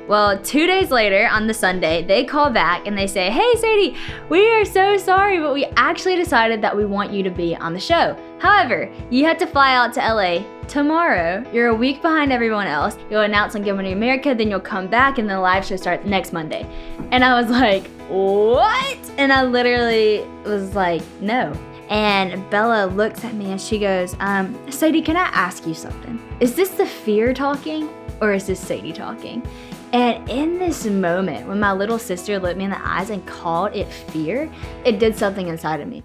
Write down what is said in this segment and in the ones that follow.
Well, 2 days later on the Sunday, they call back and they say, hey, Sadie, we are so sorry, but we actually decided that we want you to be on the show. However, you have to fly out to LA tomorrow. You're a week behind everyone else. You'll announce on Good Morning America, then you'll come back and the live show starts next Monday. And I was like, what? And I literally was like, no. And Bella looks at me and she goes, Sadie, can I ask you something? Is this the fear talking or is this Sadie talking? And in this moment, when my little sister looked me in the eyes and called it fear, it did something inside of me.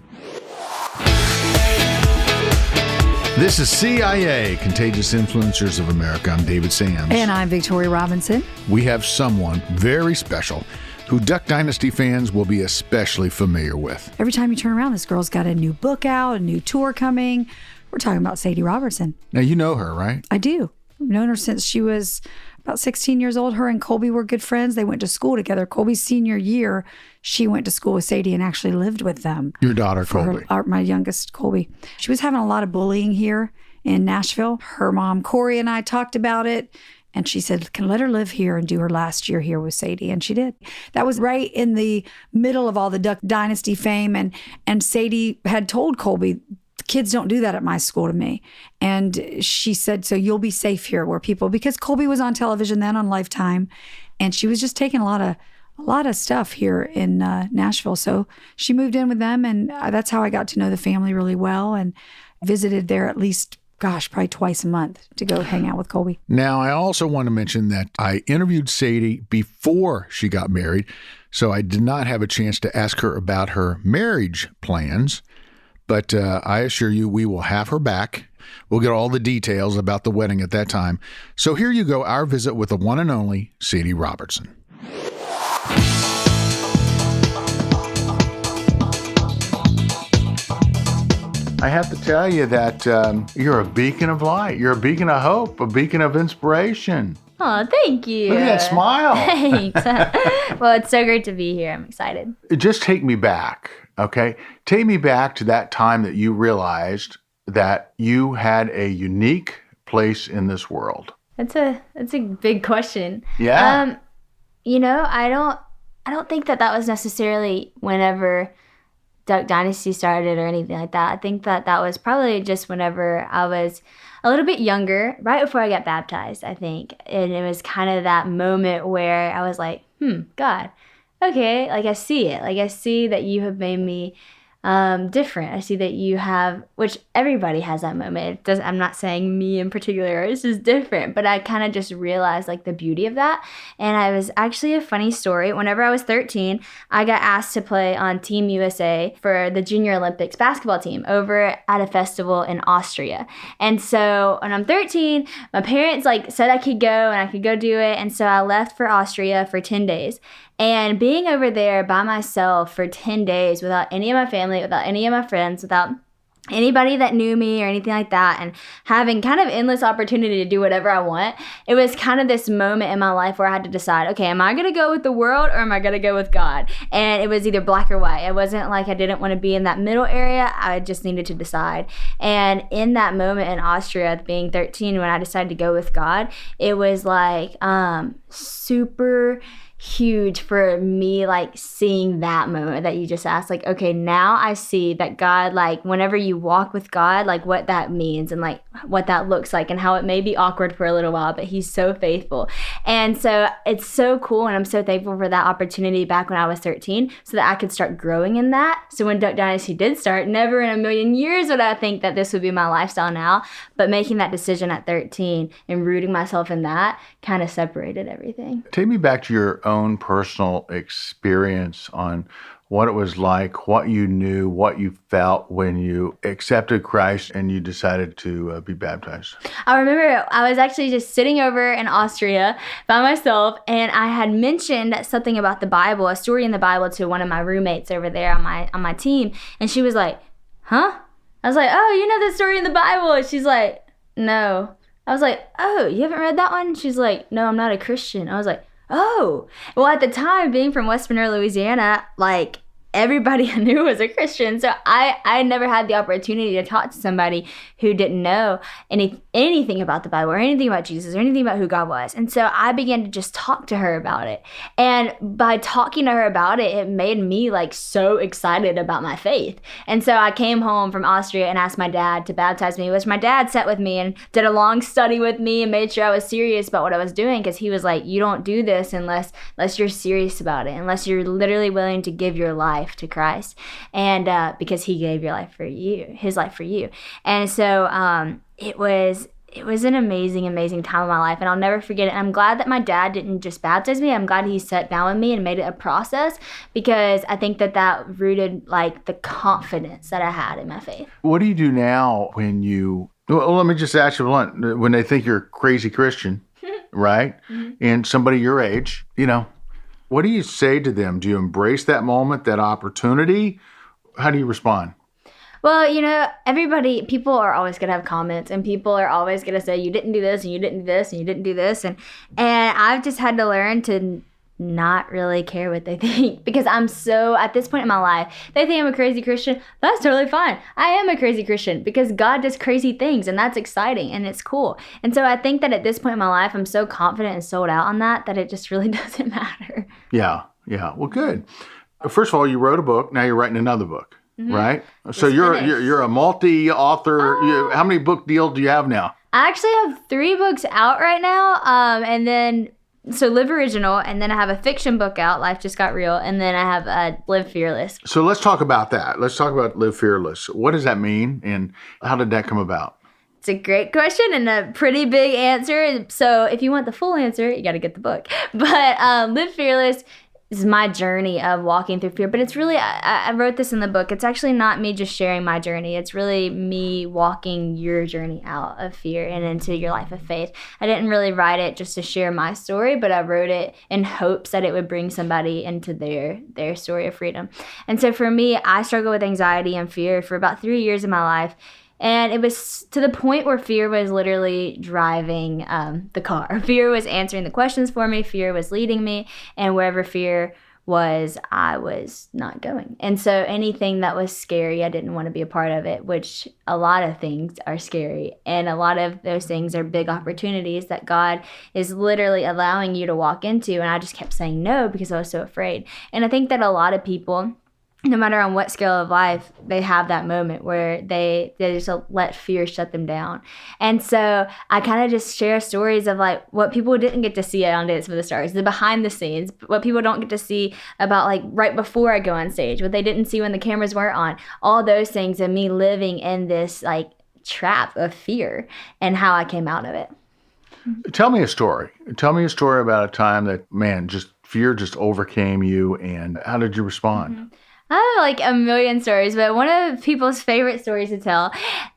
This is CIA, Contagious Influencers of America. I'm David Sams. And I'm Victoria Robinson. We have someone very special who Duck Dynasty fans will be especially familiar with. Every time you turn around, this girl's got a new book out, a new tour coming. We're talking about Sadie Robertson. Now, you know her, right? I do. I've known her since she was about 16 years old. Her and Colby were good friends. They went to school together. Colby's senior year, she went to school with Sadie and actually lived with them. Your daughter, Colby. My youngest, Colby. She was having a lot of bullying here in Nashville. Her mom, Corey, and I talked about it. And she said, can let her live here and do her last year here with Sadie. And she did. That was right in the middle of all the Duck Dynasty fame. And Sadie had told Colby, kids don't do that at my school to me. And she said, so you'll be safe here where people, because Colby was on television then on Lifetime. And she was just taking a lot of stuff here in Nashville. So she moved in with them. And that's how I got to know the family really well and visited there at least probably twice a month to go hang out with Colby. Now, I also want to mention that I interviewed Sadie before she got married, so I did not have a chance to ask her about her marriage plans, but I assure you we will have her back. We'll get all the details about the wedding at that time. So here you go, our visit with the one and only Sadie Robertson. I have to tell you that you're a beacon of light. You're a beacon of hope, a beacon of inspiration. Oh, thank you. Look at that smile. Thanks. Well, it's so great to be here. I'm excited. Just take me back, okay? Take me back to that time that you realized that you had a unique place in this world. That's a big question. Yeah. I don't think that was necessarily whenever Duck Dynasty started or anything like that. I think that was probably just whenever I was a little bit younger, right before I got baptized, I think. And it was kind of that moment where I was like, God, okay, like I see it. Like I see that you have made me different. I see that you have, which everybody has that moment. I'm not saying me in particular, it's just different, but I kind of just realized like the beauty of that. And I was actually a funny story. Whenever I was 13, I got asked to play on Team USA for the Junior Olympics basketball team over at a festival in Austria. And so when I'm 13, my parents like said I could go and I could go do it. And so I left for Austria for 10 days. And being over there by myself for 10 days without any of my family, without any of my friends, without anybody that knew me or anything like that, and having kind of endless opportunity to do whatever I want, it was kind of this moment in my life where I had to decide, okay, am I going to go with the world or am I going to go with God? And it was either black or white. It wasn't like I didn't want to be in that middle area. I just needed to decide. And in that moment in Austria, being 13, when I decided to go with God, it was like super huge for me, like seeing that moment that you just asked, like, okay, now I see that God, like whenever you walk with God, like what that means and like what that looks like and how it may be awkward for a little while, but he's so faithful. And so it's so cool. And I'm so thankful for that opportunity back when I was 13 so that I could start growing in that. So when Duck Dynasty did start, never in a million years would I think that this would be my lifestyle now, but making that decision at 13 and rooting myself in that kind of separated everything. Take me back to your own personal experience on what it was like, what you knew, what you felt when you accepted Christ and you decided to be baptized. I remember I was actually just sitting over in Austria by myself, and I had mentioned something about the Bible, a story in the Bible, to one of my roommates over there on my team, and she was like, huh? I was like, oh, you know the story in the Bible? And she's like, no. I was like, oh, you haven't read that one? She's like, no, I'm not a Christian. I was like, oh. Well, at the time, being from West Monroe, Louisiana, like, everybody I knew was a Christian. So I never had the opportunity to talk to somebody who didn't know anything about the Bible or anything about Jesus or anything about who God was. And so I began to just talk to her about it. And by talking to her about it, it made me like so excited about my faith. And so I came home from Austria and asked my dad to baptize me, which my dad sat with me and did a long study with me and made sure I was serious about what I was doing, because he was like, you don't do this unless you're serious about it, unless you're literally willing to give your life to Christ, and because he gave his life for you. And so it was an amazing time of my life, and I'll never forget it. And I'm glad that my dad didn't just baptize me. I'm glad he sat down with me and made it a process, because I think that rooted like the confidence that I had in my faith. What do you do now when let me just ask you blunt, when they think you're a crazy Christian, right? Mm-hmm. And somebody your age, what do you say to them? Do you embrace that moment, that opportunity? How do you respond? Well, people are always going to have comments, and people are always going to say, you didn't do this, and you didn't do this, and you didn't do this. And I've just had to learn to not really care what they think, because I'm so, at this point in my life, they think I'm a crazy Christian. That's totally fine. I am a crazy Christian because God does crazy things, and that's exciting and it's cool. And so I think that at this point in my life, I'm so confident and sold out on that it just really doesn't matter. Yeah. Well, good. First of all, you wrote a book. Now you're writing another book, mm-hmm. right? So you're a multi-author. How many book deals do you have now? I actually have 3 books out right now, and then so Live Original, and then I have a fiction book out, Life Just Got Real, and then I have Live Fearless. So let's talk about that. Let's talk about Live Fearless. What does that mean, and how did that come about? It's a great question and a pretty big answer. So if you want the full answer, you got to get the book. But Live Fearless is my journey of walking through fear. But it's really, I wrote this in the book. It's actually not me just sharing my journey. It's really me walking your journey out of fear and into your life of faith. I didn't really write it just to share my story, but I wrote it in hopes that it would bring somebody into their story of freedom. And so for me, I struggled with anxiety and fear for about 3 years of my life. And it was to the point where fear was literally driving the car. Fear was answering the questions for me. Fear was leading me. And wherever fear was, I was not going. And so anything that was scary, I didn't want to be a part of it, which a lot of things are scary. And a lot of those things are big opportunities that God is literally allowing you to walk into. And I just kept saying no because I was so afraid. And I think that a lot of people, no matter on what scale of life, they have that moment where they just let fear shut them down. And so I kind of just share stories of like what people didn't get to see on Dance with the Stars, the behind the scenes, what people don't get to see about like right before I go on stage, what they didn't see when the cameras weren't on, all those things, and me living in this like trap of fear and how I came out of it. Tell me a story. Tell me a story about a time that, man, just fear just overcame you, and how did you respond? Mm-hmm. I have like a million stories, but one of people's favorite stories to tell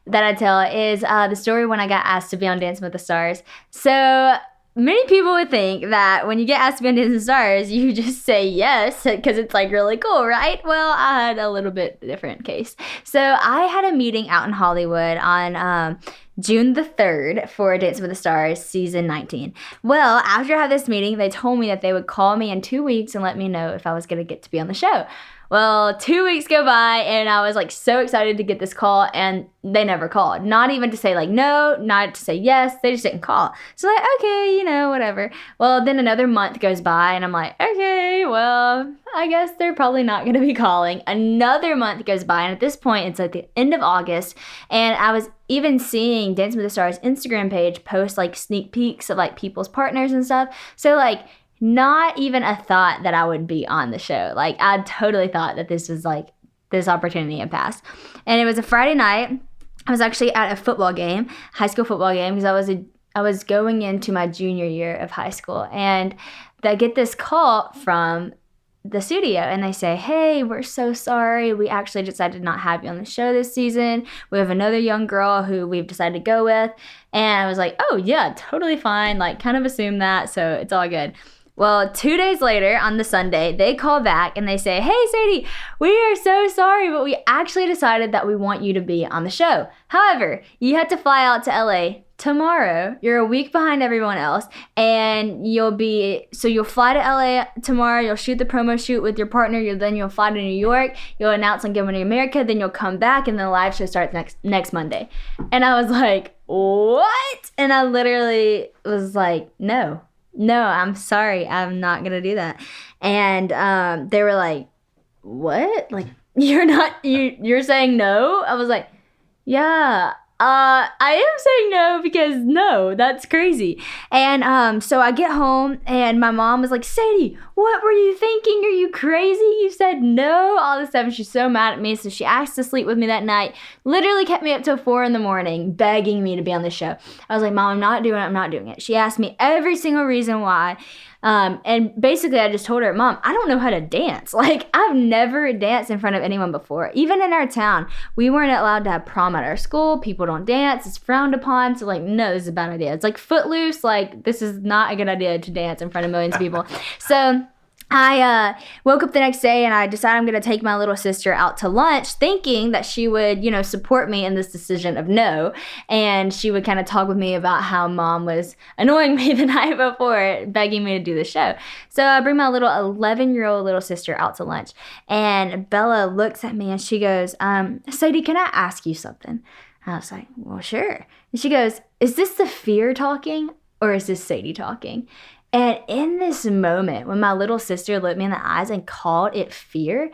that I tell is the story when I got asked to be on Dancing with the Stars. So many people would think that when you get asked to be on Dancing with the Stars, you just say yes because it's like really cool, right? Well, I had a little bit different case. So I had a meeting out in Hollywood on June the 3rd for Dancing with the Stars season 19. Well, after I had this meeting, they told me that they would call me in 2 weeks and let me know if I was going to get to be on the show. Well, 2 weeks go by and I was like so excited to get this call, and they never called. Not even to say like no, not to say yes. They just didn't call. So like, okay, whatever. Well, then another month goes by and I'm like, okay, well, I guess they're probably not going to be calling. Another month goes by, and at this point it's like the end of August, and I was even seeing Dancing with the Stars Instagram page post like sneak peeks of like people's partners and stuff. So like, not even a thought that I would be on the show. Like, I totally thought that this was like, this opportunity had passed. And it was a Friday night. I was actually at a football game, high school football game, because I was going into my junior year of high school. And I get this call from the studio, and they say, hey, we're so sorry. We actually decided to not have you on the show this season. We have another young girl who we've decided to go with. And I was like, oh, yeah, totally fine. Like, kind of assumed that, so it's all good. Well, 2 days later on the Sunday, they call back and they say, hey, Sadie, we are so sorry, but we actually decided that we want you to be on the show. However, you had to fly out to LA tomorrow. You're a week behind everyone else, and you'll fly to LA tomorrow. You'll shoot the promo shoot with your partner. You'll fly to New York. You'll announce on Good Morning America. Then you'll come back, and the live show starts next Monday. And I was like, what? And I literally was like, no, I'm sorry, I'm not gonna do that. And they were like, what? Like, you're saying no? I was like, yeah. I am saying no because no, that's crazy. And so I get home and my mom was like, Sadie, what were you thinking? Are you crazy? You said no, all this stuff. And she's so mad at me. So she asked to sleep with me that night, literally kept me up till 4 a.m, begging me to be on the show. I was like, Mom, I'm not doing it. She asked me every single reason why. And basically I just told her, Mom, I don't know how to dance. Like, I've never danced in front of anyone before. Even in our town, we weren't allowed to have prom at our school. People don't dance. It's frowned upon. So like, no, this is a bad idea. It's like Footloose. Like, this is not a good idea to dance in front of millions of people. So I woke up the next day and I decided I'm going to take my little sister out to lunch, thinking that she would, support me in this decision of no. And she would kind of talk with me about how Mom was annoying me the night before, begging me to do the show. So I bring my little 11-year-old little sister out to lunch. And Bella looks at me and she goes, Sadie, can I ask you something? I was like, well, sure. And she goes, is this the fear talking or is this Sadie talking? And in this moment, when my little sister looked me in the eyes and called it fear,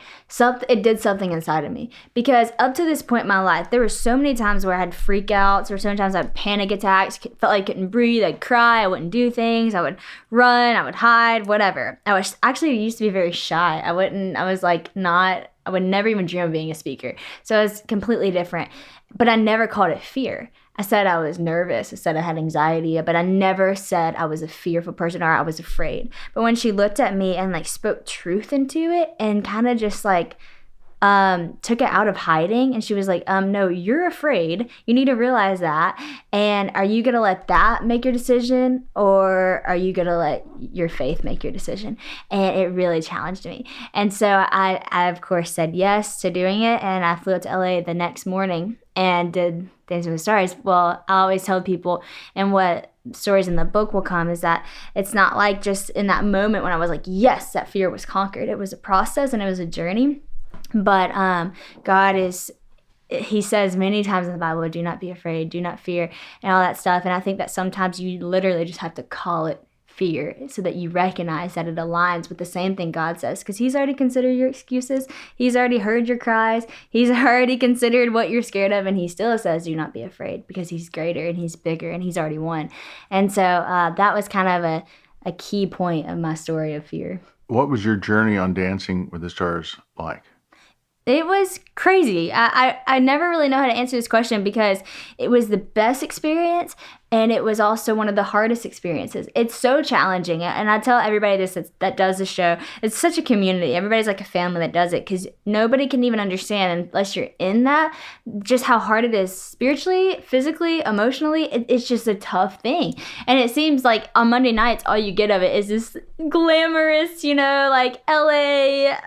it did something inside of me. Because up to this point in my life, there were so many times where I had freakouts, or so many times I had panic attacks, felt like I couldn't breathe, I'd cry, I wouldn't do things, I would run, I would hide, whatever. I used to be very shy. I would never even dream of being a speaker. So it was completely different. But I never called it fear. I said I was nervous. I said I had anxiety, but I never said I was a fearful person or I was afraid. But when she looked at me and spoke truth into it and kind of just took it out of hiding, and she was like, no, you're afraid. You need to realize that. And are you going to let that make your decision, or are you going to let your faith make your decision? And it really challenged me. And so I of course said yes to doing it. And I flew out to LA the next morning and did Dancing with the Stars. Well, I always tell people, and what stories in the book will come, is that it's not like just in that moment when I was like, yes, that fear was conquered. It was a process and it was a journey. But God he says many times in the Bible, do not be afraid, do not fear, and all that stuff. And I think that sometimes you literally just have to call it fear so that you recognize that it aligns with the same thing God says, because he's already considered your excuses. He's already heard your cries. He's already considered what you're scared of, and he still says do not be afraid, because he's greater and he's bigger and he's already won. And so that was kind of a key point of my story of fear. What was your journey on Dancing with the Stars like? It was crazy. I never really know how to answer this question, because it was the best experience and it was also one of the hardest experiences. It's so challenging. And I tell everybody this that does the show, it's such a community. Everybody's like a family that does it, because nobody can even understand unless you're in that, just how hard it is spiritually, physically, emotionally. It's just a tough thing. And it seems like on Monday nights, all you get of it is this glamorous, LA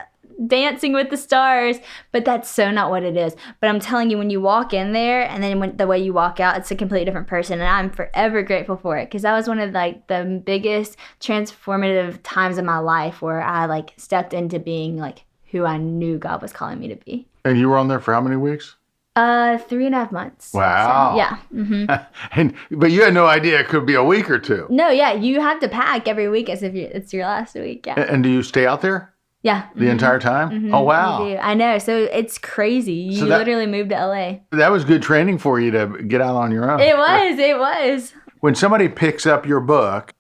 Dancing with the Stars, but that's so not what it is. But I'm telling you, when you walk in there and then the way you walk out, it's a completely different person, and I'm forever grateful for it, because that was one of the biggest transformative times in my life where I stepped into being who I knew God was calling me to be. And you were on there for how many weeks? 3.5 months. Wow. So, yeah. Mm-hmm. But you had no idea it could be a week or two. No, yeah, you have to pack every week as if it's your last week. Yeah. And do you stay out there? Yeah. The entire time? Mm-hmm. Oh, wow. I know. So it's crazy. You literally moved to LA. That was good training for you to get out on your own. It was. When somebody picks up your book,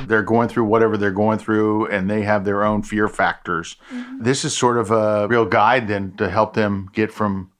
they're going through whatever they're going through, and they have their own fear factors. Mm-hmm. This is sort of a real guide then to help them get from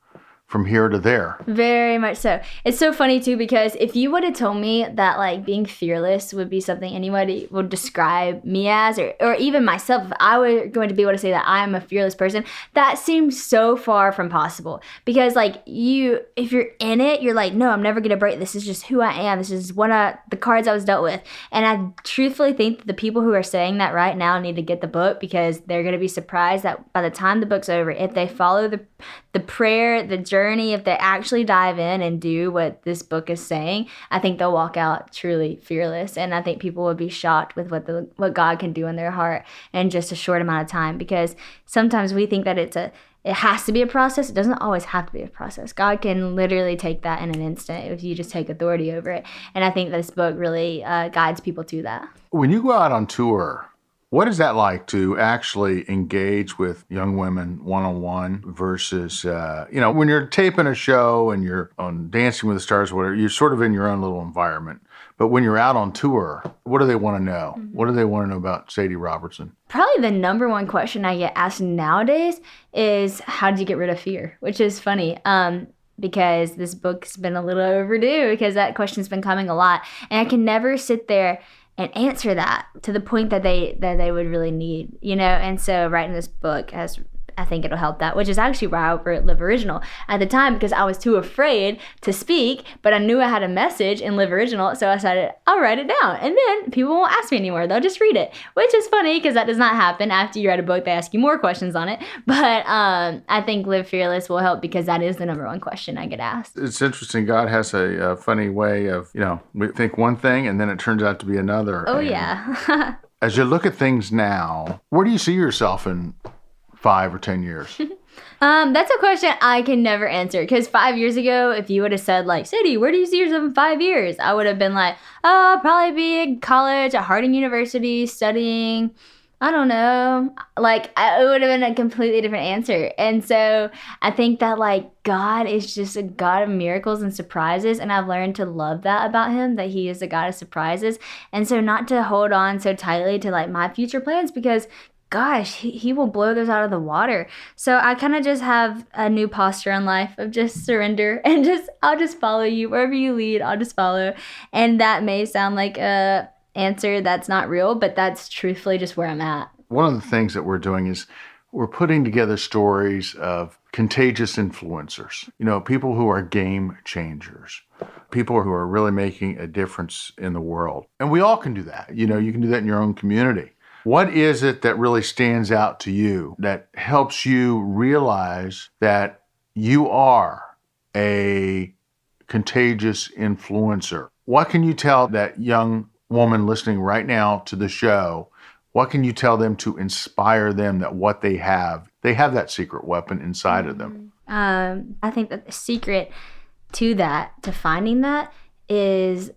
here to there. Very much so. It's so funny too, because if you would have told me that being fearless would be something anybody would describe me as, or even myself, if I were going to be able to say that I am a fearless person, that seems so far from possible. Because if you're in it, you're like, no, I'm never going to break. This is just who I am. This is the cards I was dealt with. And I truthfully think that the people who are saying that right now need to get the book, because they're going to be surprised that by the time the book's over, if they follow the prayer, the journey, journey, if they actually dive in and do what this book is saying, I think they'll walk out truly fearless. And I think people will be shocked with what God can do in their heart in just a short amount of time, because sometimes we think that it has to be a process. It doesn't always have to be a process. God can literally take that in an instant if you just take authority over it. And I think this book really guides people to that. When you go out on tour, what is that like to actually engage with young women one-on-one versus, when you're taping a show and you're on Dancing with the Stars or whatever, you're sort of in your own little environment. But when you're out on tour, what do they want to know? Mm-hmm. What do they want to know about Sadie Robertson? Probably the number one question I get asked nowadays is, how did you get rid of fear? Which is funny. Because this book's been a little overdue, because that question's been coming a lot. And I can never sit there and answer that to the point that they would really need, And so writing this book I think it'll help that, which is actually why I wrote Live Original at the time, because I was too afraid to speak, but I knew I had a message in Live Original, so I decided I'll write it down, and then people won't ask me anymore. They'll just read it, which is funny because that does not happen. After you write a book, they ask you more questions on it, but I think Live Fearless will help because that is the number one question I get asked. It's interesting. God has a funny way of, we think one thing and then it turns out to be another. Oh, yeah. As you look at things now, where do you see yourself in 5 or 10 years? That's a question I can never answer, because 5 years ago, if you would have said, like, Sadie, where do you see yourself in 5 years? I would have been like, oh, I'll probably be in college at Harding University studying, I don't know. Like, it would have been a completely different answer. And so I think that, like, God is just a God of miracles and surprises. And I've learned to love that about him, that he is a God of surprises. And so not to hold on so tightly to, like, my future plans, because gosh, he will blow those out of the water. So I kind of just have a new posture in life of just surrender and I'll just follow you. Wherever you lead, I'll just follow. And that may sound like a answer that's not real, but that's truthfully just where I'm at. One of the things that we're doing is we're putting together stories of contagious influencers, people who are game changers, people who are really making a difference in the world. And we all can do that. You can do that in your own community. What is it that really stands out to you that helps you realize that you are a contagious influencer? What can you tell that young woman listening right now to the show? What can you tell them to inspire them that what they have that secret weapon inside of them? I think that the secret to finding that, is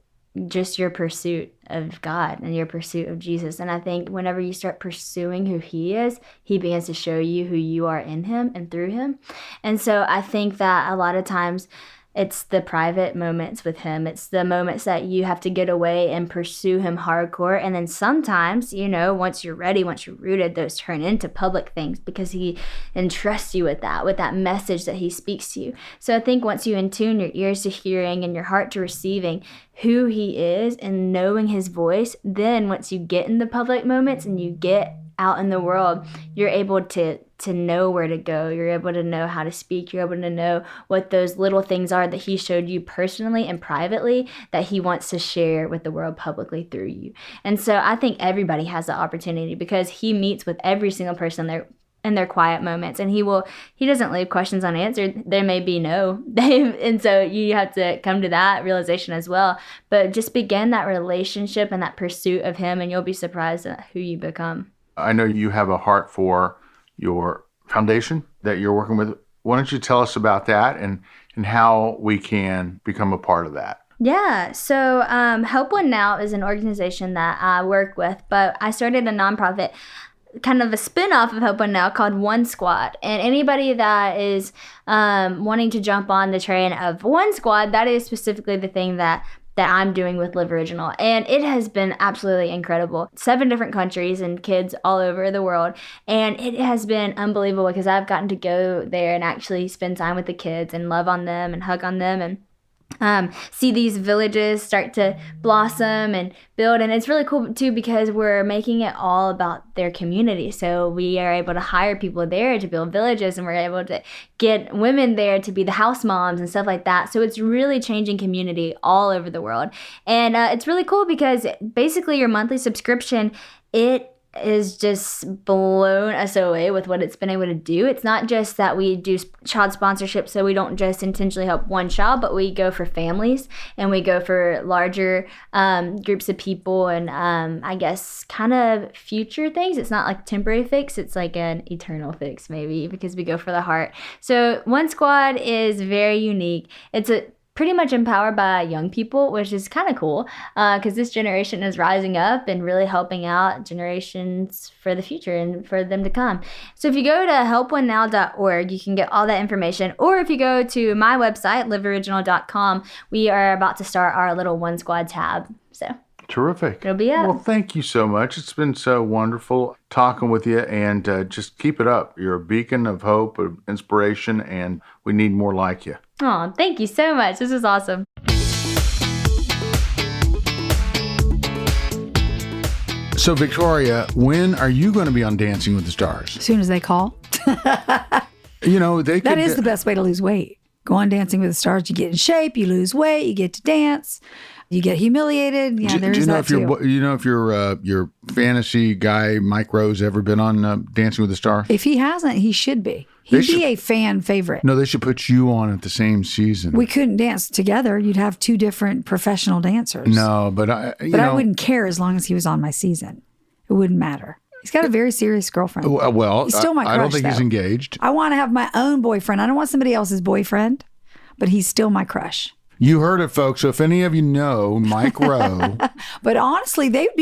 just your pursuit of God and your pursuit of Jesus. And I think whenever you start pursuing who he is, he begins to show you who you are in him and through him. And so I think that a lot of times it's the private moments with him. It's the moments that you have to get away and pursue him hardcore. And then sometimes, once you're ready, once you're rooted, those turn into public things because he entrusts you with that message that he speaks to you. So I think once you attune your ears to hearing and your heart to receiving who he is and knowing his voice, then once you get in the public moments and you get out in the world, you're able to know where to go. You're able to know how to speak. You're able to know what those little things are that he showed you personally and privately that he wants to share with the world publicly through you. And so I think everybody has the opportunity, because he meets with every single person there in their quiet moments, and he doesn't leave questions unanswered. There may be no, and so you have to come to that realization as well. But just begin that relationship and that pursuit of him, and you'll be surprised at who you become. I know you have a heart for your foundation that you're working with. Why don't you tell us about that and how we can become a part of that? Yeah, so Help One Now is an organization that I work with, but I started a nonprofit, kind of a spin-off of Help One Now, called One Squad. And anybody that is wanting to jump on the train of One Squad, that is specifically the thing that I'm doing with Live Original. And it has been absolutely incredible. 7 different countries and kids all over the world. And it has been unbelievable because I've gotten to go there and actually spend time with the kids and love on them and hug on them and see these villages start to blossom and build. And it's really cool too because we're making it all about their community. So we are able to hire people there to build villages, and we're able to get women there to be the house moms and stuff like that. So it's really changing community all over the world. And it's really cool because basically your monthly subscription, it has just blown us away with what it's been able to do. It's not just that we do child sponsorship, so we don't just intentionally help one child, but we go for families and we go for larger groups of people and I guess kind of future things. It's not like temporary fix, it's like an eternal fix maybe, because we go for the heart. So One Squad is very unique. It's pretty much empowered by young people, which is kind of cool because this generation is rising up and really helping out generations for the future and for them to come. So if you go to helponenow.org, you can get all that information. Or if you go to my website, liveoriginal.com, we are about to start our little One Squad tab. So terrific. It'll be up. Well, thank you so much. It's been so wonderful talking with you, and just keep it up. You're a beacon of hope, of inspiration, and we need more like you. Oh, thank you so much. This is awesome. So, Victoria, when are you going to be on Dancing with the Stars? As soon as they call. You know, they That is the best way to lose weight. Go on Dancing with the Stars. You get in shape, you lose weight, you get to dance, you get humiliated. Yeah, do you know if your fantasy guy Mike Rowe's ever been on Dancing with the Stars? If he hasn't, he should be. He'd be a fan favorite. No, they should put you on at the same season. We couldn't dance together. You'd have two different professional dancers. No, but I wouldn't care as long as he was on my season. It wouldn't matter. He's got a very serious girlfriend. Well, he's still my crush, I don't think he's though. engaged. I want to have my own boyfriend. I don't want somebody else's boyfriend, but he's still my crush. You heard it, folks. So if any of you know Mike Rowe. But honestly, they'd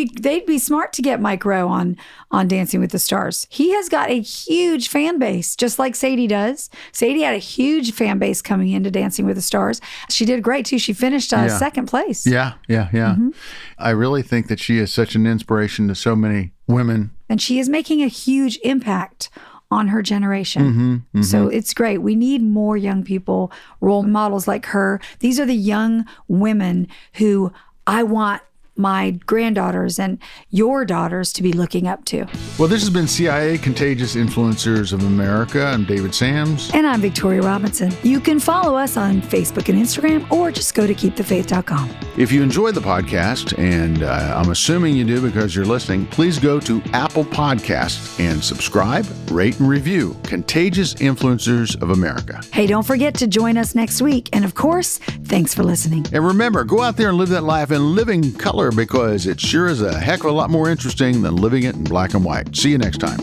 be smart to get Mike Rowe on Dancing with the Stars. He has got a huge fan base, just like Sadie does. Sadie had a huge fan base coming into Dancing with the Stars. She did great, too. She finished second place. Yeah. Mm-hmm. I really think that she is such an inspiration to so many women. And she is making a huge impact on her generation. Mm-hmm. So it's great. We need more young people, role models like her. These are the young women who I want my granddaughters and your daughters to be looking up to. Well, this has been CIA Contagious Influencers of America. I'm David Sams. And I'm Victoria Robinson. You can follow us on Facebook and Instagram, or just go to KeepTheFaith.com. If you enjoyed the podcast, and I'm assuming you do because you're listening, please go to Apple Podcasts and subscribe, rate, and review Contagious Influencers of America. Hey, don't forget to join us next week. And of course, thanks for listening. And remember, go out there and live that life in living color, because it sure is a heck of a lot more interesting than living it in black and white. See you next time.